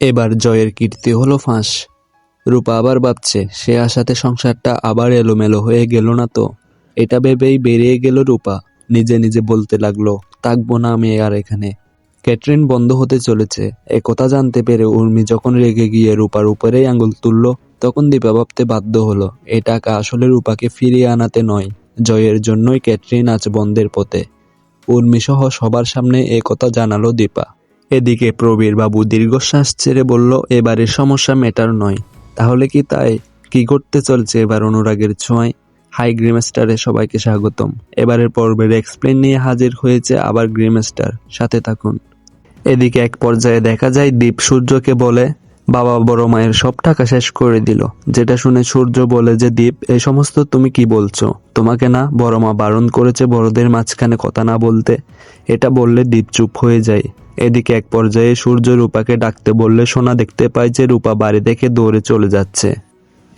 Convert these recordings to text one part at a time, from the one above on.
এবার জয়ের কীর্তি হলো ফাঁস। রূপা আবার ভাবছে সে আশাতে সংসারটা আবার এলোমেলো হয়ে গেল না তো। এটা ভেবেই বেরিয়ে গেল রূপা। নিজে নিজে বলতে লাগলো, থাকবো না আমি আর এখানে। ক্যাটরিন বন্ধ হতে চলেছে একথা জানতে পেরে উর্মি যখন রেগে গিয়ে রূপার উপরেই আঙুল তুলল, তখন দীপা ভাবতে বাধ্য হলো এই টাকা আসলে রূপাকে ফিরিয়ে আনাতে নয়, জয়ের জন্যই ক্যাটরিন আজ বন্ধের পথে। উর্মি সহ সবার সামনে কথা জানালো দীপা। এদিকে প্রবীর বাবু দীর্ঘশ্বাস ছেড়ে বলল, এবারের সমস্যা মেটার নয়। তাহলে কি তাই? কি করতে চলছে এবার অনুরাগের ছোঁয়ায়? হাই গ্রিমস্টারে সবাইকে স্বাগতম। এবারের পর্বের এক্সপ্লেন নিয়ে হাজির হয়েছে আবার গ্রিমস্টার, সাথে থাকুন। এদিকে এক পর্যায়ে দেখা যায় দীপ সূর্যকে বলে, বাবা বড় মায়ের সব টাকা শেষ করে দিল। যেটা শুনে সূর্য বলে যে, দীপ এই সমস্ত তুমি কি বলছো? তোমাকে না বড় মা বারণ করেছে বড়দের মাঝখানে কথা না বলতে? এটা বললে দীপ চুপ হয়ে যায়। এদিকে এক পর্যায়ে সূর্য রূপাকে ডাকতে বললে সোনা দেখতে পায় যে রূপা বাড়ি থেকে দৌড়ে চলে যাচ্ছে।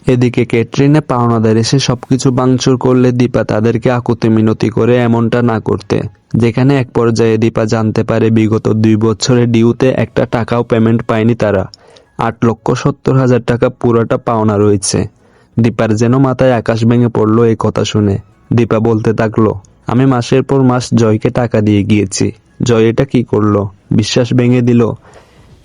এদিকে ক্যাটরিনে পাওনাদার এসে সবকিছু ভাঙচুর করলে দীপা তাদেরকে আকুতি মিনতি করে এমনটা না করতে। যেখানে এক পর্যায়ে দীপা জানতে পারে বিগত 2 বছরের ডিউতে একটা টাকাও পেমেন্ট পায়নি তারা। 8,70,000 টাকা পুরোটা পাওনা রয়েছে। দীপার যেন মাথায় আকাশ ভেঙে পড়লো এই কথা শুনে। দীপা বলতে থাকলো, আমি মাসের পর মাস জয়কে টাকা দিয়ে গিয়েছি, জয় এটা কি করলো? বিশ্বাস ভেঙে দিল।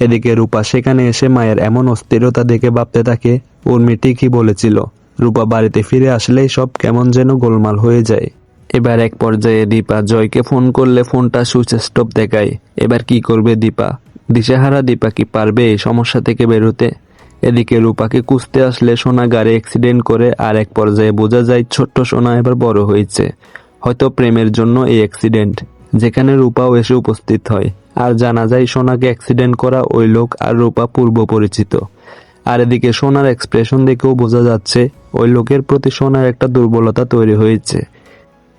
এদিকে রূপা সেখানে এসে মায়ের এমন অস্থিরতা দেখে ভাবতে থাকে, উর্মি ঠিকই বলেছিল, রূপা বাড়িতে ফিরে আসলেই সব কেমন যেন গোলমাল হয়ে যায়। এবার এক পর্যায়ে দীপা জয়কে ফোন করলে ফোনটা সুইচ স্টপ দেখায়। এবার কি করবে দীপা? দিশেহারা দীপা কি পারবে এই সমস্যা থেকে বেরোতে? এদিকে রূপাকে খুঁজতে আসলে সোনা গাড়ি অ্যাক্সিডেন্ট করে, আর এক পর্যায়ে বোঝা যায় ছোট্ট সোনা এবার বড় হয়েছে। হয়তো প্রেমের জন্য এই অ্যাক্সিডেন্ট, যেখানে রূপাও এসে উপস্থিত হয়। আর জানা যায় সোনাকে অ্যাক্সিডেন্ট করা ওই লোক আর রূপা পূর্ব পরিচিত। আর এদিকে সোনার এক্সপ্রেশন দেখেও বোঝা যাচ্ছে ওই লোকের প্রতি সোনার একটা দুর্বলতা তৈরি হয়েছে।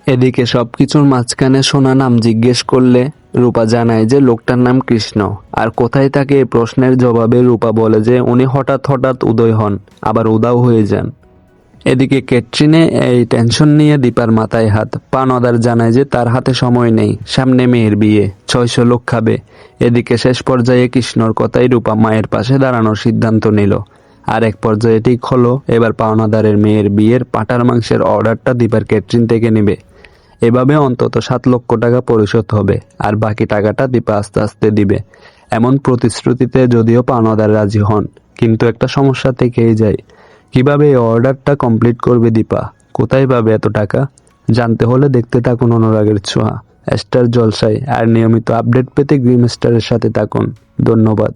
এদিকে সবকিছুর মাঝখানে সোনা নাম জিজ্ঞেস করলে রূপা জানায় যে লোকটার নাম কৃষ্ণ। আর কোথায় থাকে এই প্রশ্নের জবাবে রূপা বলে যে উনি হঠাৎ হঠাৎ উদয় হন, আবার উদাও হয়ে যান। এদিকে ক্যাটরিনে এই টেনশন নিয়ে দীপার মাথায় হাত। পাওনাদার জানায় যে তার হাতে সময় নেই, সামনে মেয়ের বিয়ে, 600 লোক খাবে। এদিকে শেষ পর্যায়ে কৃষ্ণর কথাই রূপা মায়ের পাশে দাঁড়ানোর সিদ্ধান্ত নিল। আর এক পর্যায়ে ঠিক হলো এবার পাওনাদারের মেয়ের বিয়ের পাঁঠার মাংসের অর্ডারটা দীপার ক্যাটরিন থেকে নেবে। এভাবে অন্তত 7 লক্ষ টাকা পরিশোধ হবে, আর বাকি টাকাটা দীপা আস্তে আস্তে দিবে। এমন প্রতিশ্রুতিতে যদিও পাওনাদার রাজি হন, কিন্তু একটা সমস্যা থেকেই যায়। কিভাবে এই অর্ডারটা কমপ্লিট করবে দীপা? কোথায় পাবে এত টাকা? জানতে হলে দেখতে থাকুন অনুরাগের ছোঁয়া, স্টার জলসায়। আর নিয়মিত আপডেট পেতে গ্রিমস্টারের সাথে থাকুন। ধন্যবাদ।